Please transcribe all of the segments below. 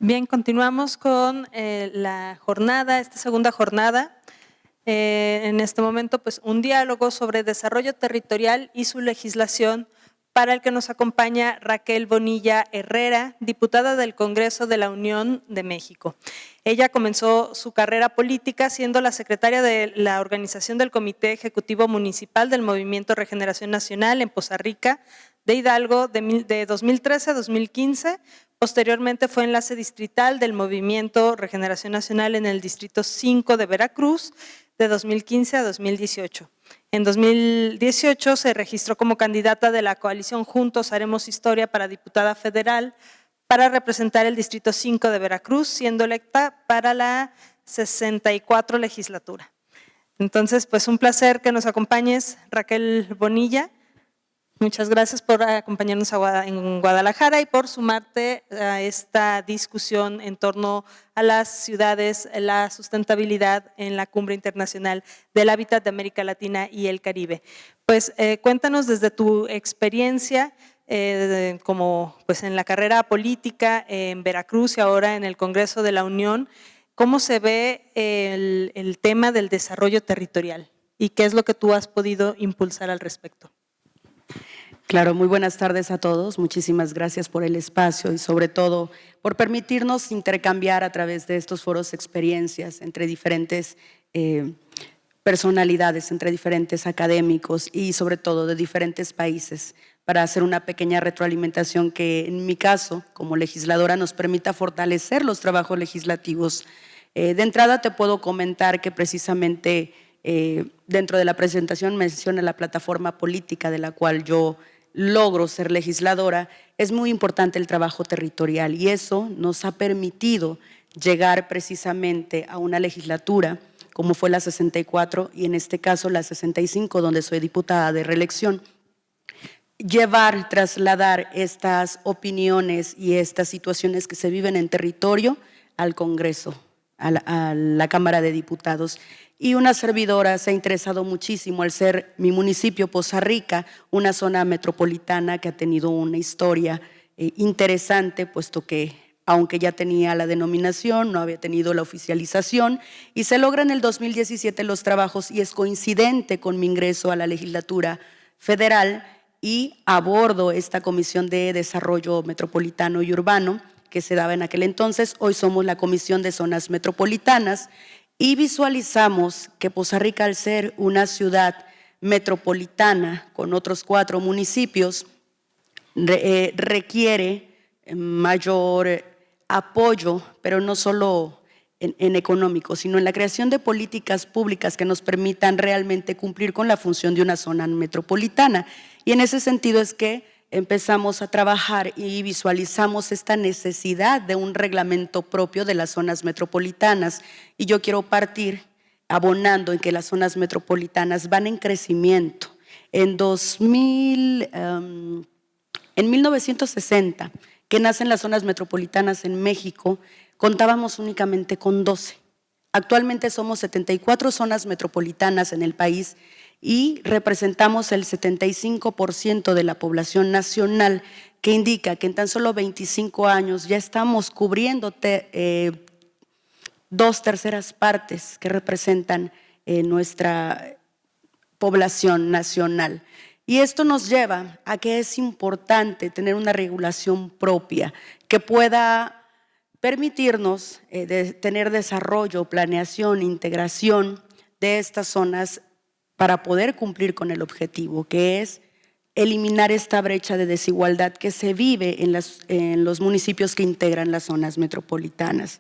Bien, continuamos con la jornada, esta segunda jornada. En este momento, pues un diálogo sobre desarrollo territorial y su legislación, para el que nos acompaña Raquel Bonilla Herrera, diputada del Congreso de la Unión de México. Ella comenzó su carrera política siendo la secretaria de la organización del Comité Ejecutivo Municipal del Movimiento Regeneración Nacional en Poza Rica de Hidalgo de 2013 a 2015. Posteriormente fue enlace distrital del Movimiento Regeneración Nacional en el Distrito 5 de Veracruz de 2015 a 2018. En 2018 se registró como candidata de la coalición Juntos Haremos Historia para diputada federal para representar el Distrito 5 de Veracruz, siendo electa para la 64 legislatura. Entonces, pues un placer que nos acompañes, Raquel Bonilla. Muchas gracias por acompañarnos en Guadalajara y por sumarte a esta discusión en torno a las ciudades, la sustentabilidad en la Cumbre Internacional del Hábitat de América Latina y el Caribe. Pues cuéntanos desde tu experiencia como pues en la carrera política en Veracruz y ahora en el Congreso de la Unión, ¿cómo se ve el tema del desarrollo territorial y qué es lo que tú has podido impulsar al respecto? Claro, muy buenas tardes a todos. Muchísimas gracias por el espacio y sobre todo por permitirnos intercambiar a través de estos foros experiencias entre diferentes personalidades, entre diferentes académicos y sobre todo de diferentes países para hacer una pequeña retroalimentación que en mi caso como legisladora nos permita fortalecer los trabajos legislativos. De entrada te puedo comentar que precisamente dentro de la presentación menciona la plataforma política de la cual yo logro ser legisladora. Es muy importante el trabajo territorial y eso nos ha permitido llegar precisamente a una legislatura como fue la 64 y en este caso la 65, donde soy diputada de reelección. Trasladar estas opiniones y estas situaciones que se viven en territorio al Congreso, a la Cámara de Diputados. Y una servidora se ha interesado muchísimo al ser mi municipio, Poza Rica, una zona metropolitana que ha tenido una historia interesante, puesto que aunque ya tenía la denominación, no había tenido la oficialización, y se logra en el 2017 los trabajos y es coincidente con mi ingreso a la legislatura federal y abordo esta Comisión de Desarrollo Metropolitano y Urbano que se daba en aquel entonces. Hoy somos la Comisión de Zonas Metropolitanas y visualizamos que Poza Rica, al ser una ciudad metropolitana con otros 4 municipios, requiere mayor apoyo, pero no solo en económico, sino en la creación de políticas públicas que nos permitan realmente cumplir con la función de una zona metropolitana. Y en ese sentido es que empezamos a trabajar y visualizamos esta necesidad de un reglamento propio de las zonas metropolitanas. Y yo quiero partir abonando en que las zonas metropolitanas van en crecimiento. En 1960, que nacen las zonas metropolitanas en México, contábamos únicamente con 12. Actualmente somos 74 zonas metropolitanas en el país y representamos el 75% de la población nacional, que indica que en tan solo 25 años ya estamos cubriendo 2/3 partes que representan nuestra población nacional. Y esto nos lleva a que es importante tener una regulación propia que pueda permitirnos tener desarrollo, planeación, integración de estas zonas para poder cumplir con el objetivo, que es eliminar esta brecha de desigualdad que se vive en los municipios que integran las zonas metropolitanas.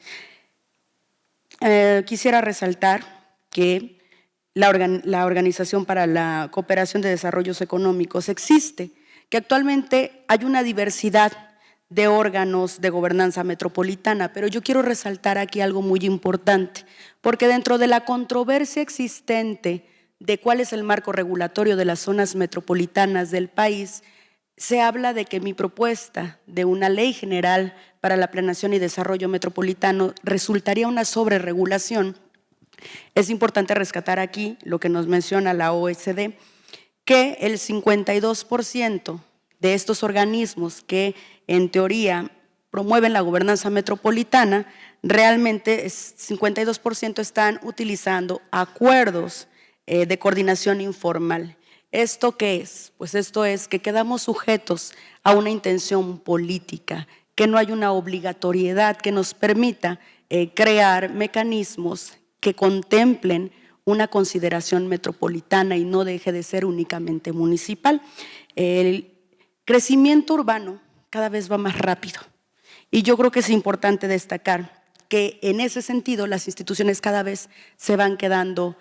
Quisiera resaltar que la Organización para la Cooperación de Desarrollos Económicos existe, que actualmente hay una diversidad de órganos de gobernanza metropolitana, pero yo quiero resaltar aquí algo muy importante, porque dentro de la controversia existente de cuál es el marco regulatorio de las zonas metropolitanas del país, se habla de que mi propuesta de una ley general para la planeación y desarrollo metropolitano resultaría una sobreregulación. Es importante rescatar aquí lo que nos menciona la OECD, que el 52% de estos organismos que en teoría promueven la gobernanza metropolitana, realmente 52% están utilizando acuerdos de coordinación informal. ¿Esto qué es? Pues esto es que quedamos sujetos a una intención política, que no hay una obligatoriedad que nos permita crear mecanismos que contemplen una consideración metropolitana y no deje de ser únicamente municipal. El crecimiento urbano cada vez va más rápido y yo creo que es importante destacar que en ese sentido las instituciones cada vez se van quedando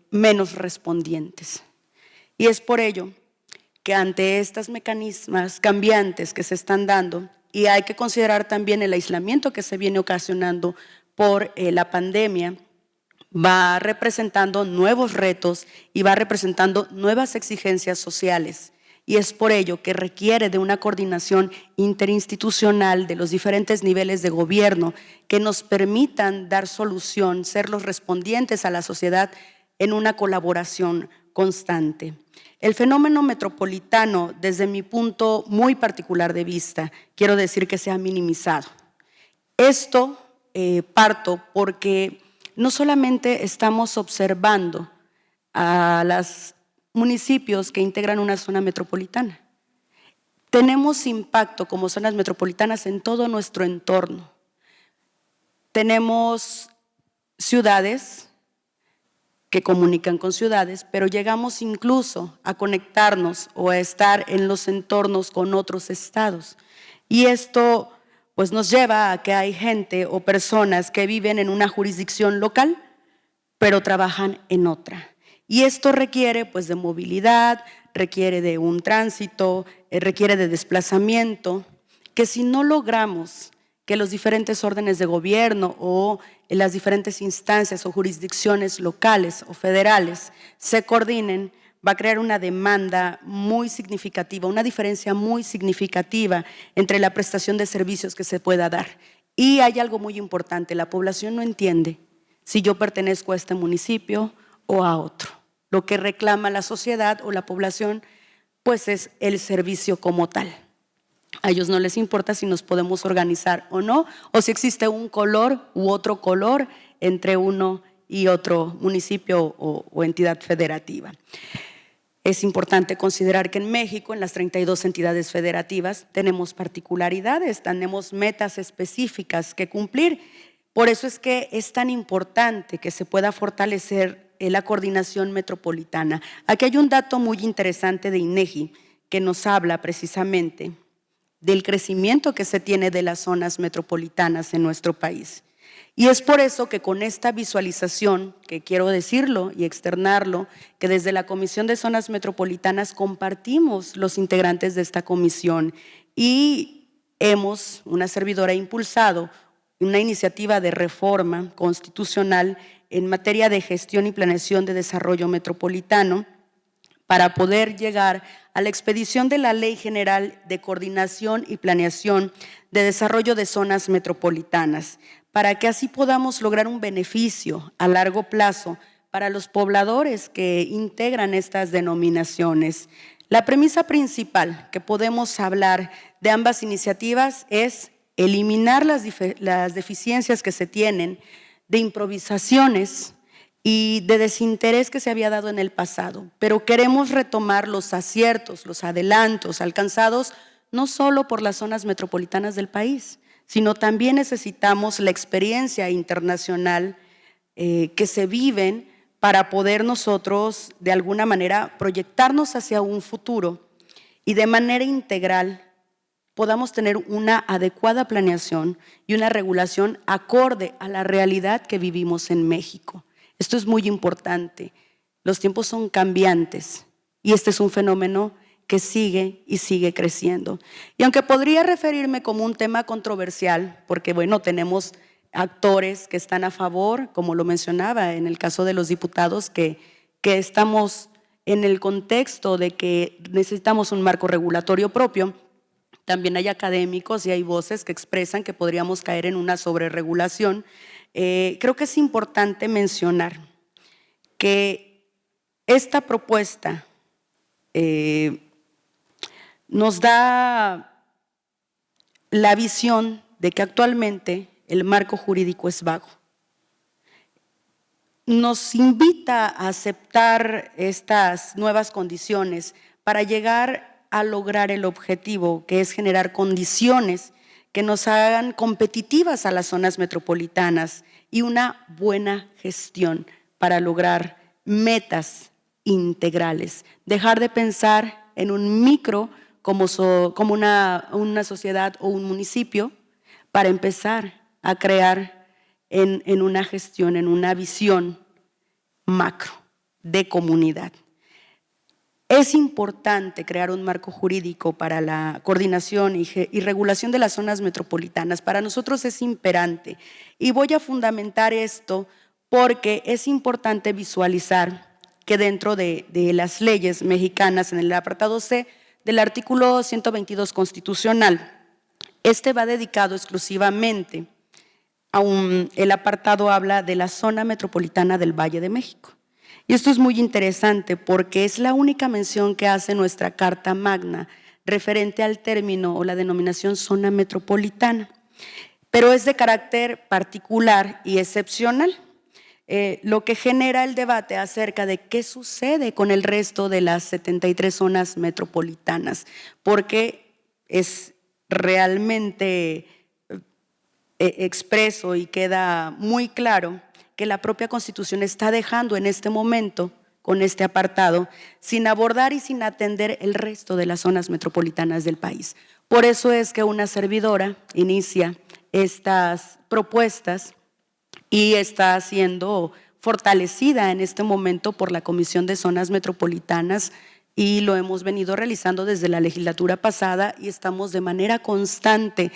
menos respondientes. Y es por ello que ante estos mecanismos cambiantes que se están dando, y hay que considerar también el aislamiento que se viene ocasionando por la pandemia, va representando nuevos retos y va representando nuevas exigencias sociales. Y es por ello que requiere de una coordinación interinstitucional de los diferentes niveles de gobierno que nos permitan dar solución, ser los respondientes a la sociedad en una colaboración constante. El fenómeno metropolitano, desde mi punto muy particular de vista, quiero decir que se ha minimizado. Esto parto porque no solamente estamos observando a los municipios que integran una zona metropolitana, tenemos impacto como zonas metropolitanas en todo nuestro entorno. Tenemos ciudades que comunican con ciudades, pero llegamos incluso a conectarnos o a estar en los entornos con otros estados. Y esto pues nos lleva a que hay gente o personas que viven en una jurisdicción local, pero trabajan en otra. Y esto requiere pues de movilidad, requiere de un tránsito, requiere de desplazamiento, que si no logramos que los diferentes órdenes de gobierno o las diferentes instancias o jurisdicciones locales o federales se coordinen, va a crear una demanda muy significativa, una diferencia muy significativa entre la prestación de servicios que se pueda dar. Y hay algo muy importante, la población no entiende si yo pertenezco a este municipio o a otro. Lo que reclama la sociedad o la población pues es el servicio como tal. A ellos no les importa si nos podemos organizar o no, o si existe un color u otro color entre uno y otro municipio o entidad federativa. Es importante considerar que en México, en las 32 entidades federativas, tenemos particularidades, tenemos metas específicas que cumplir. Por eso es que es tan importante que se pueda fortalecer la coordinación metropolitana. Aquí hay un dato muy interesante de INEGI que nos habla precisamente del crecimiento que se tiene de las zonas metropolitanas en nuestro país. Y es por eso que con esta visualización, que quiero decirlo y externarlo, que desde la Comisión de Zonas Metropolitanas compartimos los integrantes de esta comisión y una servidora, impulsado una iniciativa de reforma constitucional en materia de gestión y planeación de desarrollo metropolitano, para poder llegar a la expedición de la Ley General de Coordinación y Planeación de Desarrollo de Zonas Metropolitanas, para que así podamos lograr un beneficio a largo plazo para los pobladores que integran estas denominaciones. La premisa principal que podemos hablar de ambas iniciativas es eliminar las deficiencias que se tienen de improvisaciones y de desinterés que se había dado en el pasado, pero queremos retomar los aciertos, los adelantos alcanzados no solo por las zonas metropolitanas del país, sino también necesitamos la experiencia internacional que se viven para poder nosotros de alguna manera proyectarnos hacia un futuro y de manera integral podamos tener una adecuada planeación y una regulación acorde a la realidad que vivimos en México. Esto es muy importante. Los tiempos son cambiantes y este es un fenómeno que sigue y sigue creciendo. Y aunque podría referirme como un tema controversial, porque bueno, tenemos actores que están a favor, como lo mencionaba en el caso de los diputados, que estamos en el contexto de que necesitamos un marco regulatorio propio, también hay académicos y hay voces que expresan que podríamos caer en una sobreregulación. Creo que es importante mencionar que esta propuesta nos da la visión de que actualmente el marco jurídico es vago. Nos invita a aceptar estas nuevas condiciones para llegar a lograr el objetivo, que es generar condiciones que nos hagan competitivas a las zonas metropolitanas y una buena gestión para lograr metas integrales. Dejar de pensar en un micro como una sociedad o un municipio para empezar a crear en una gestión, en una visión macro de comunidad. Es importante crear un marco jurídico para la coordinación y regulación de las zonas metropolitanas. Para nosotros es imperante y voy a fundamentar esto porque es importante visualizar que dentro de las leyes mexicanas, en el apartado C del artículo 122 constitucional, este va dedicado exclusivamente el apartado habla de la zona metropolitana del Valle de México. Y esto es muy interesante porque es la única mención que hace nuestra Carta Magna referente al término o la denominación zona metropolitana, pero es de carácter particular y excepcional, lo que genera el debate acerca de qué sucede con el resto de las 73 zonas metropolitanas, porque es realmente expreso y queda muy claro que la propia Constitución está dejando en este momento, con este apartado, sin abordar y sin atender el resto de las zonas metropolitanas del país. Por eso es que una servidora inicia estas propuestas y está siendo fortalecida en este momento por la Comisión de Zonas Metropolitanas, y lo hemos venido realizando desde la legislatura pasada y estamos de manera constante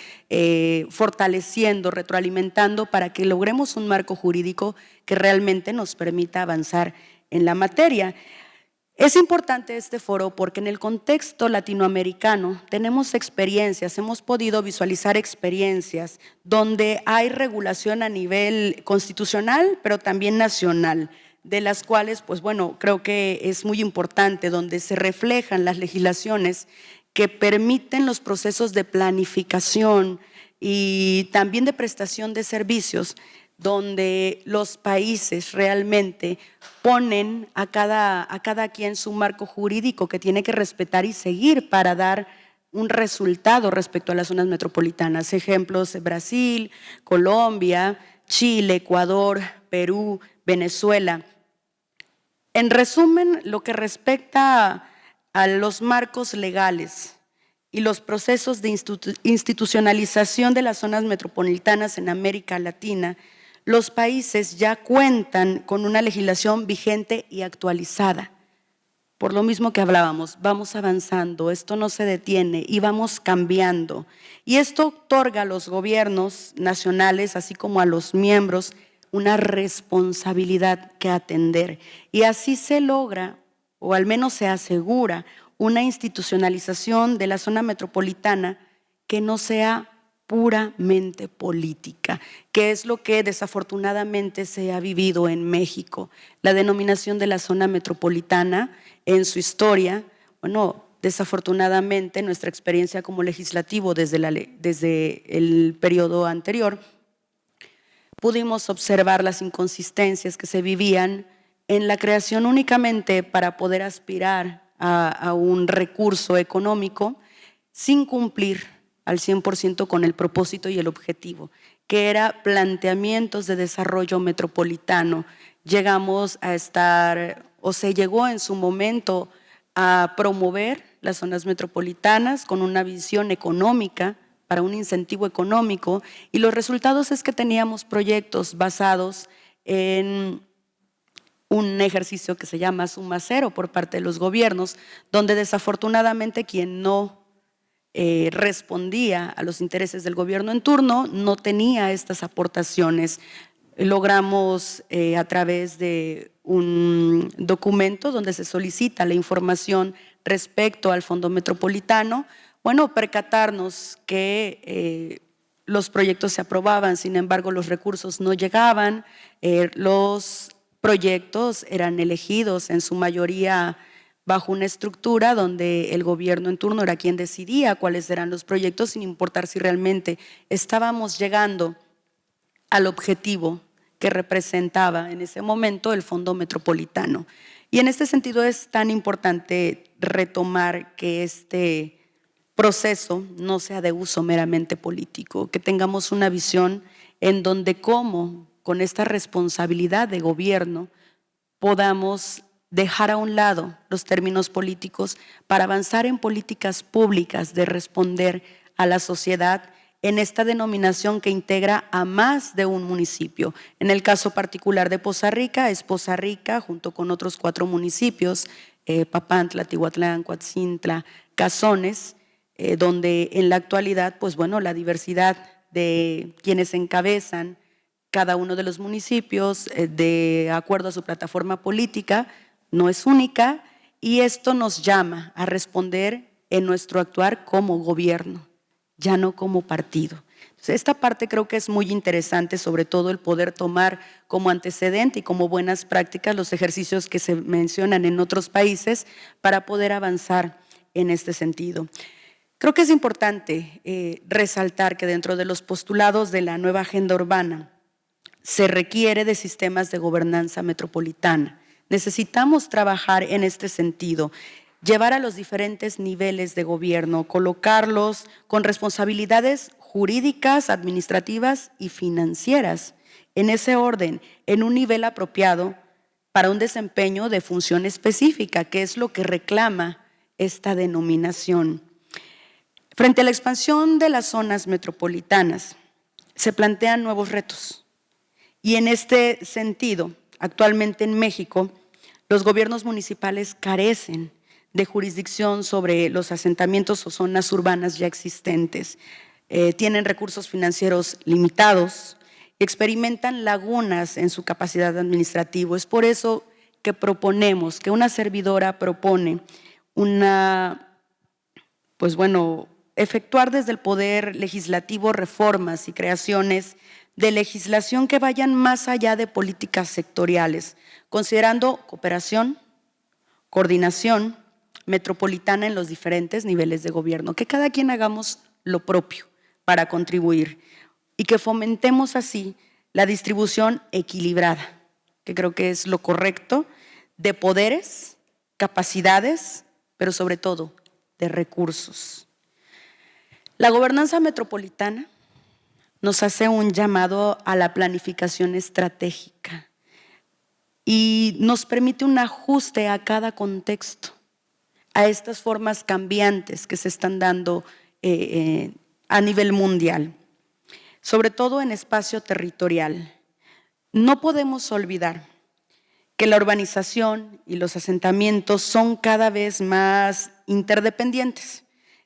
fortaleciendo, retroalimentando para que logremos un marco jurídico que realmente nos permita avanzar en la materia. Es importante este foro porque en el contexto latinoamericano tenemos experiencias, hemos podido visualizar experiencias donde hay regulación a nivel constitucional, pero también nacional, de las cuales, pues bueno, creo que es muy importante, donde se reflejan las legislaciones que permiten los procesos de planificación y también de prestación de servicios, donde los países realmente ponen a cada quien su marco jurídico que tiene que respetar y seguir para dar un resultado respecto a las zonas metropolitanas. Ejemplos: Brasil, Colombia, Chile, Ecuador, Perú, Venezuela. En resumen, lo que respecta a los marcos legales y los procesos de institucionalización de las zonas metropolitanas en América Latina, los países ya cuentan con una legislación vigente y actualizada. Por lo mismo que hablábamos, vamos avanzando, esto no se detiene y vamos cambiando. Y esto otorga a los gobiernos nacionales, así como a los miembros, una responsabilidad que atender. Y así se logra, o al menos se asegura, una institucionalización de la zona metropolitana que no sea puramente política, que es lo que desafortunadamente se ha vivido en México. La denominación de la zona metropolitana en su historia, bueno, desafortunadamente nuestra experiencia como legislativo desde el periodo anterior, pudimos observar las inconsistencias que se vivían en la creación únicamente para poder aspirar a un recurso económico sin cumplir al 100% con el propósito y el objetivo, que era planteamientos de desarrollo metropolitano. Llegamos a estar, o se llegó en su momento a promover las zonas metropolitanas con una visión económica, para un incentivo económico, y los resultados es que teníamos proyectos basados en un ejercicio que se llama suma cero por parte de los gobiernos, donde desafortunadamente quien no respondía a los intereses del gobierno en turno no tenía estas aportaciones. Logramos a través de un documento donde se solicita la información respecto al Fondo Metropolitano, bueno, percatarnos que los proyectos se aprobaban, sin embargo los recursos no llegaban, los proyectos eran elegidos en su mayoría bajo una estructura donde el gobierno en turno era quien decidía cuáles eran los proyectos, sin importar si realmente estábamos llegando al objetivo que representaba en ese momento el Fondo Metropolitano. Y en este sentido es tan importante retomar que este proceso no sea de uso meramente político, que tengamos una visión en donde cómo, con esta responsabilidad de gobierno, podamos dejar a un lado los términos políticos para avanzar en políticas públicas de responder a la sociedad en esta denominación que integra a más de un municipio. En el caso particular de Poza Rica, es Poza Rica junto con otros 4 municipios, Papantla, Tihuatlán, Coatzintla, Cazones, donde en la actualidad, pues bueno, la diversidad de quienes encabezan cada uno de los municipios, de acuerdo a su plataforma política, no es única, y esto nos llama a responder en nuestro actuar como gobierno, ya no como partido. Entonces, esta parte creo que es muy interesante, sobre todo el poder tomar como antecedente y como buenas prácticas los ejercicios que se mencionan en otros países para poder avanzar en este sentido. Creo que es importante resaltar que dentro de los postulados de la nueva agenda urbana se requiere de sistemas de gobernanza metropolitana. Necesitamos trabajar en este sentido, llevar a los diferentes niveles de gobierno, colocarlos con responsabilidades jurídicas, administrativas y financieras, en ese orden, en un nivel apropiado para un desempeño de función específica, que es lo que reclama esta denominación. Frente a la expansión de las zonas metropolitanas, se plantean nuevos retos. Y en este sentido, actualmente en México, los gobiernos municipales carecen de jurisdicción sobre los asentamientos o zonas urbanas ya existentes. Tienen recursos financieros limitados, experimentan lagunas en su capacidad administrativa. Es por eso que proponemos, que una servidora propone efectuar desde el Poder Legislativo reformas y creaciones de legislación que vayan más allá de políticas sectoriales, considerando cooperación, coordinación metropolitana en los diferentes niveles de gobierno, que cada quien hagamos lo propio para contribuir y que fomentemos así la distribución equilibrada, que creo que es lo correcto, de poderes, capacidades, pero sobre todo de recursos. La gobernanza metropolitana nos hace un llamado a la planificación estratégica y nos permite un ajuste a cada contexto, a estas formas cambiantes que se están dando a nivel mundial, sobre todo en espacio territorial. No podemos olvidar que la urbanización y los asentamientos son cada vez más interdependientes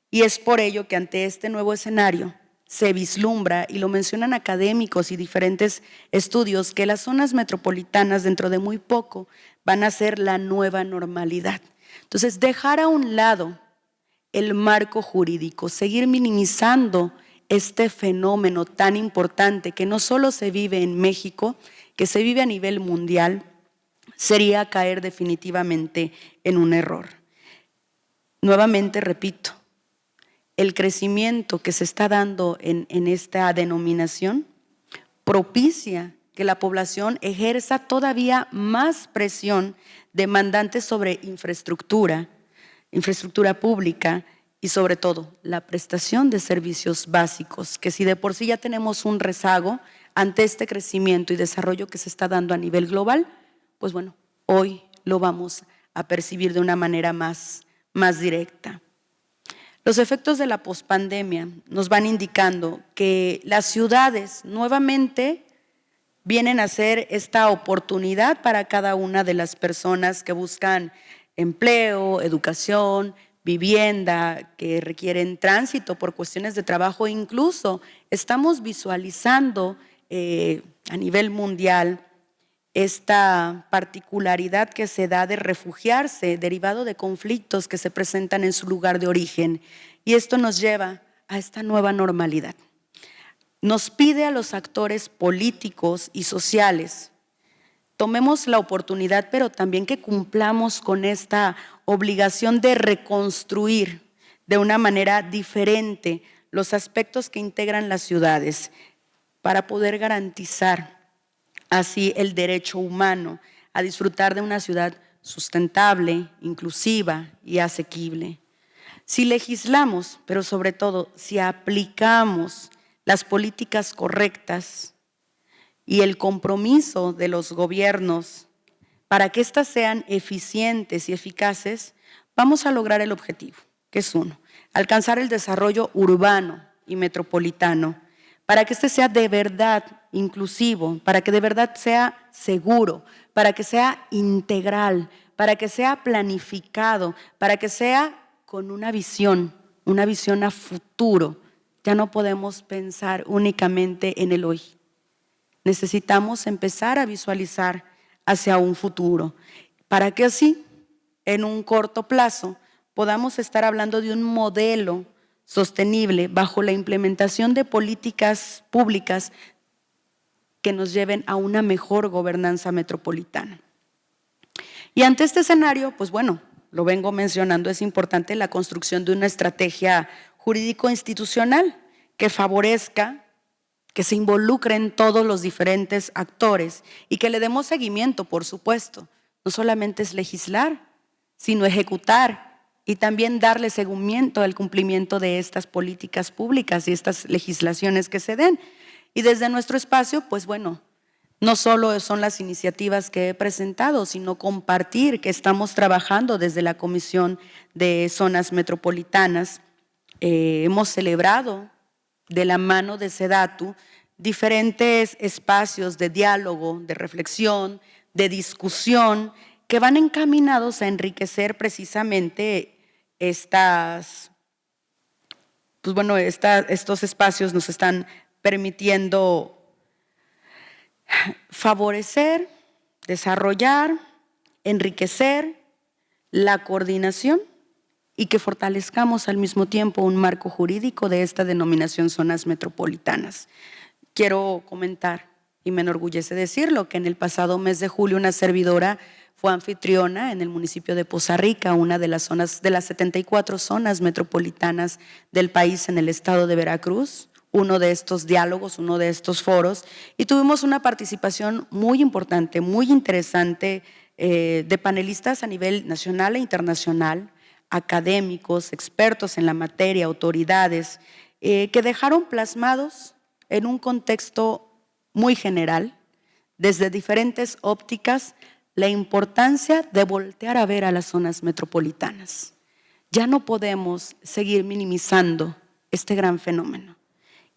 y es por ello que ante este nuevo escenario se vislumbra, y lo mencionan académicos y diferentes estudios, que las zonas metropolitanas dentro de muy poco van a ser la nueva normalidad. Entonces, dejar a un lado el marco jurídico, seguir minimizando este fenómeno tan importante que no solo se vive en México, que se vive a nivel mundial, sería caer definitivamente en un error. Nuevamente repito, el crecimiento que se está dando en esta denominación propicia que la población ejerza todavía más presión demandante sobre infraestructura pública y sobre todo la prestación de servicios básicos, que si de por sí ya tenemos un rezago ante este crecimiento y desarrollo que se está dando a nivel global, pues bueno, hoy lo vamos a percibir de una manera más directa. Los efectos de la pospandemia nos van indicando que las ciudades nuevamente vienen a ser esta oportunidad para cada una de las personas que buscan empleo, educación, vivienda, que requieren tránsito por cuestiones de trabajo. Incluso estamos visualizando a nivel mundial esta particularidad que se da de refugiarse derivado de conflictos que se presentan en su lugar de origen. Y esto nos lleva a esta nueva normalidad. Nos pide a los actores políticos y sociales tomemos la oportunidad, pero también que cumplamos con esta obligación de reconstruir de una manera diferente los aspectos que integran las ciudades para poder garantizar así el derecho humano a disfrutar de una ciudad sustentable, inclusiva y asequible. Si legislamos, pero sobre todo si aplicamos las políticas correctas y el compromiso de los gobiernos para que éstas sean eficientes y eficaces, vamos a lograr el objetivo, que es uno, alcanzar el desarrollo urbano y metropolitano, para que este sea de verdad inclusivo, para que de verdad sea seguro, para que sea integral, para que sea planificado, para que sea con una visión a futuro. Ya no podemos pensar únicamente en el hoy. Necesitamos empezar a visualizar hacia un futuro, para que así, en un corto plazo, podamos estar hablando de un modelo sostenible bajo la implementación de políticas públicas que nos lleven a una mejor gobernanza metropolitana. Y ante este escenario, pues bueno, lo vengo mencionando, es importante la construcción de una estrategia jurídico-institucional que favorezca, que se involucren todos los diferentes actores y que le demos seguimiento, por supuesto. No solamente es legislar, sino ejecutar y también darle seguimiento al cumplimiento de estas políticas públicas y estas legislaciones que se den. Y desde nuestro espacio, pues bueno, no solo son las iniciativas que he presentado, sino compartir que estamos trabajando desde la Comisión de Zonas Metropolitanas. Hemos celebrado de la mano de SEDATU diferentes espacios de diálogo, de reflexión, de discusión, que van encaminados a enriquecer precisamente estos espacios nos están permitiendo favorecer, desarrollar, enriquecer la coordinación y que fortalezcamos al mismo tiempo un marco jurídico de esta denominación zonas metropolitanas. Quiero comentar, y me enorgullece decirlo, que en el pasado mes de julio una servidora fue anfitriona en el municipio de Poza Rica, una de las 74 zonas metropolitanas del país en el estado de Veracruz, uno de estos diálogos, uno de estos foros, y tuvimos una participación muy importante, muy interesante de panelistas a nivel nacional e internacional, académicos, expertos en la materia, autoridades, que dejaron plasmados en un contexto muy general, desde diferentes ópticas, la importancia de voltear a ver a las zonas metropolitanas. Ya no podemos seguir minimizando este gran fenómeno.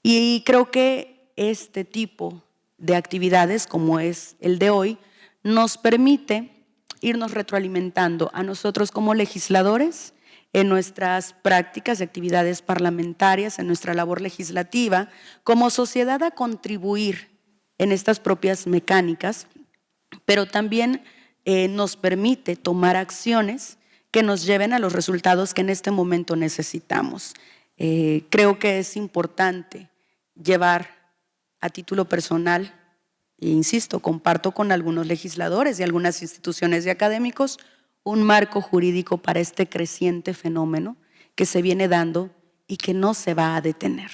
Y creo que este tipo de actividades, como es el de hoy, nos permite irnos retroalimentando a nosotros como legisladores en nuestras prácticas y actividades parlamentarias, en nuestra labor legislativa, como sociedad a contribuir en estas propias mecánicas, pero también nos permite tomar acciones que nos lleven a los resultados que en este momento necesitamos. Creo que es importante llevar a título personal, e insisto, comparto con algunos legisladores y algunas instituciones y académicos, un marco jurídico para este creciente fenómeno que se viene dando y que no se va a detener.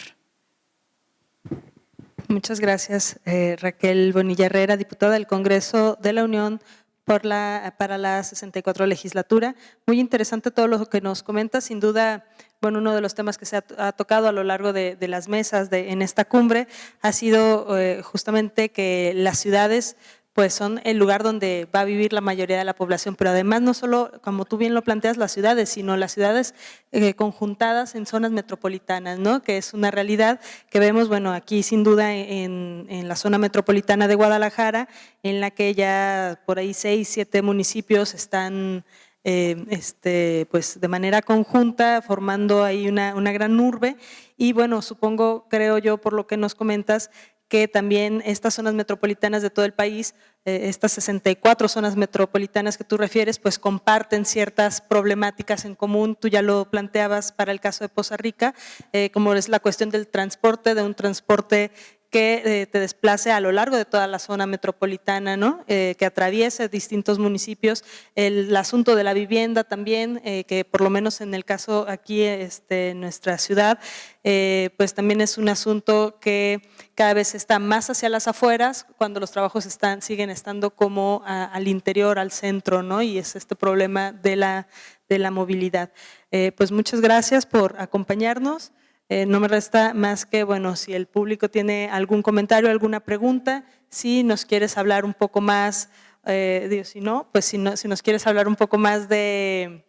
Muchas gracias, Raquel Bonilla Herrera, diputada del Congreso de la Unión para la 64 legislatura. Muy interesante todo lo que nos comenta, sin duda, bueno, uno de los temas que se ha tocado a lo largo de las mesas en esta cumbre ha sido justamente que las ciudades pues son el lugar donde va a vivir la mayoría de la población, pero además no solo, como tú bien lo planteas, las ciudades, sino las ciudades conjuntadas en zonas metropolitanas, ¿no? Que es una realidad que vemos, bueno, aquí sin duda en la zona metropolitana de Guadalajara, en la que ya por ahí 6, 7 municipios están pues de manera conjunta formando ahí una gran urbe y bueno, supongo, creo yo, por lo que nos comentas, que también estas zonas metropolitanas de todo el país, estas 64 zonas metropolitanas que tú refieres, pues comparten ciertas problemáticas en común. Tú ya lo planteabas para el caso de Poza Rica, como es la cuestión del transporte, de un transporte que te desplace a lo largo de toda la zona metropolitana, ¿no? Que atraviese distintos municipios. El asunto de la vivienda también, que por lo menos en el caso aquí en nuestra ciudad, pues también es un asunto que cada vez está más hacia las afueras, cuando los trabajos siguen estando como al interior, al centro, ¿no? Y es este problema de la movilidad. Pues muchas gracias por acompañarnos. No me resta más que, bueno, si el público tiene algún comentario, alguna pregunta, si nos quieres hablar un poco más, si no, pues si nos quieres hablar un poco más de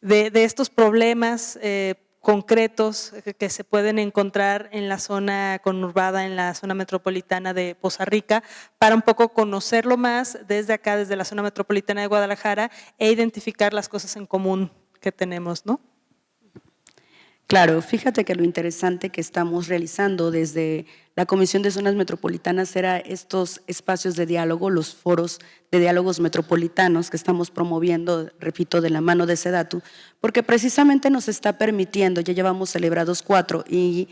estos problemas concretos que se pueden encontrar en la zona conurbada, en la zona metropolitana de Poza Rica, para un poco conocerlo más desde acá, desde la zona metropolitana de Guadalajara, e identificar las cosas en común que tenemos, ¿no? Claro, fíjate que lo interesante que estamos realizando desde la Comisión de Zonas Metropolitanas era estos espacios de diálogo, los foros de diálogos metropolitanos que estamos promoviendo, repito, de la mano de SEDATU, porque precisamente nos está permitiendo, ya llevamos celebrados 4, y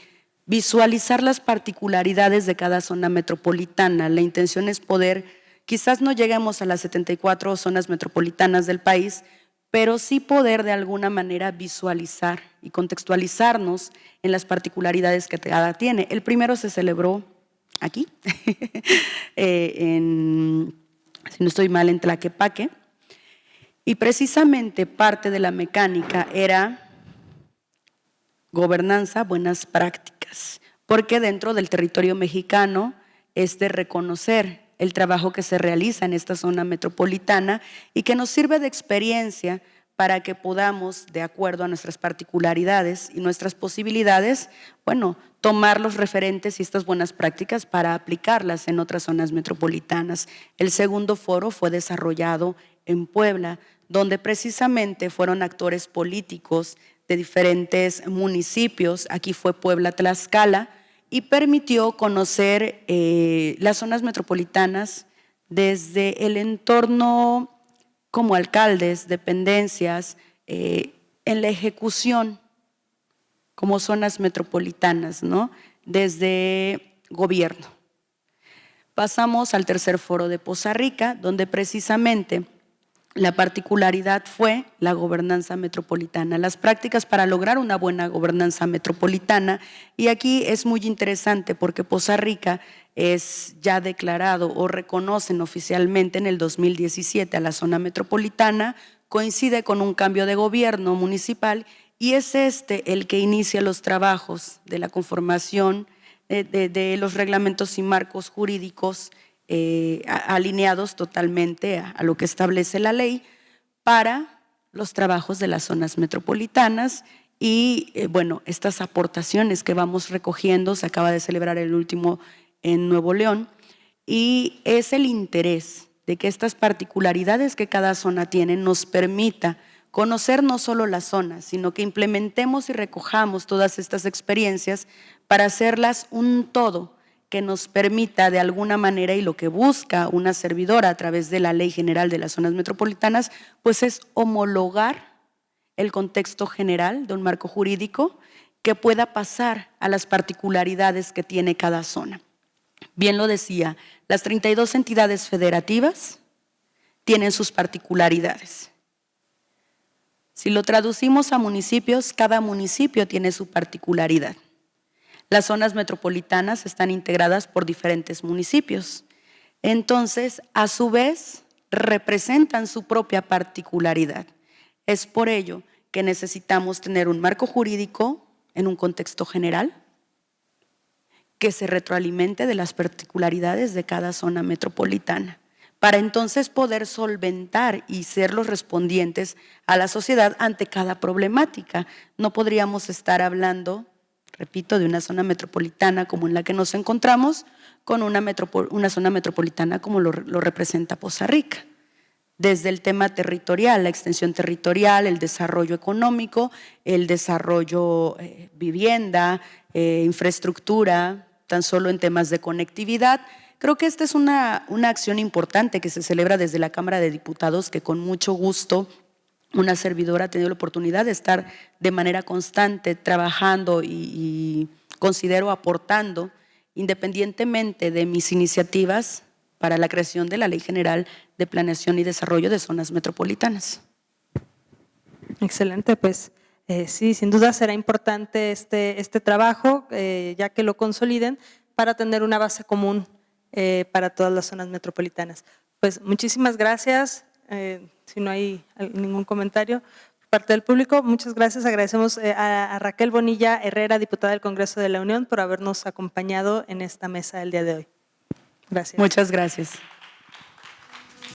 visualizar las particularidades de cada zona metropolitana. La intención es poder, quizás no lleguemos a las 74 zonas metropolitanas del país, pero sí poder de alguna manera visualizar y contextualizarnos en las particularidades que cada tiene. El primero se celebró aquí, si no estoy mal, en Tlaquepaque, y precisamente parte de la mecánica era gobernanza, buenas prácticas, porque dentro del territorio mexicano es de reconocer el trabajo que se realiza en esta zona metropolitana y que nos sirve de experiencia para que podamos, de acuerdo a nuestras particularidades y nuestras posibilidades, bueno, tomar los referentes y estas buenas prácticas para aplicarlas en otras zonas metropolitanas. El segundo foro fue desarrollado en Puebla, donde precisamente fueron actores políticos de diferentes municipios. Aquí fue Puebla-Tlaxcala, y permitió conocer las zonas metropolitanas desde el entorno como alcaldes, dependencias, en la ejecución como zonas metropolitanas, ¿no? Desde gobierno. Pasamos al tercer foro de Poza Rica, donde precisamente la particularidad fue la gobernanza metropolitana, las prácticas para lograr una buena gobernanza metropolitana. Y aquí es muy interesante porque Poza Rica es ya declarado o reconocen oficialmente en el 2017 a la zona metropolitana, coincide con un cambio de gobierno municipal y es el que inicia los trabajos de la conformación de los reglamentos y marcos jurídicos alineados totalmente a lo que establece la ley para los trabajos de las zonas metropolitanas y bueno, estas aportaciones que vamos recogiendo, se acaba de celebrar el último en Nuevo León y es el interés de que estas particularidades que cada zona tiene nos permita conocer no solo las zonas, sino que implementemos y recojamos todas estas experiencias para hacerlas un todo que nos permita de alguna manera, y lo que busca una servidora a través de la Ley General de las Zonas Metropolitanas, pues es homologar el contexto general de un marco jurídico que pueda pasar a las particularidades que tiene cada zona. Bien lo decía, las 32 entidades federativas tienen sus particularidades. Si lo traducimos a municipios, cada municipio tiene su particularidad. Las zonas metropolitanas están integradas por diferentes municipios. Entonces, a su vez, representan su propia particularidad. Es por ello que necesitamos tener un marco jurídico en un contexto general que se retroalimente de las particularidades de cada zona metropolitana, para entonces poder solventar y ser los respondientes a la sociedad ante cada problemática. No podríamos estar hablando, repito, de una zona metropolitana como en la que nos encontramos, con una zona metropolitana como lo representa Poza Rica. Desde el tema territorial, la extensión territorial, el desarrollo económico, el desarrollo vivienda, infraestructura, tan solo en temas de conectividad. Creo que esta es una acción importante que se celebra desde la Cámara de Diputados, que con mucho gusto una servidora ha tenido la oportunidad de estar de manera constante trabajando y considero aportando independientemente de mis iniciativas para la creación de la Ley General de Planeación y Desarrollo de Zonas Metropolitanas. Excelente, pues sí, sin duda será importante este trabajo, ya que lo consoliden, para tener una base común para todas las zonas metropolitanas. Pues muchísimas gracias. Si no hay ningún comentario por parte del público, muchas gracias. Agradecemos a Raquel Bonilla Herrera, diputada del Congreso de la Unión, por habernos acompañado en esta mesa el día de hoy. Gracias. Muchas gracias.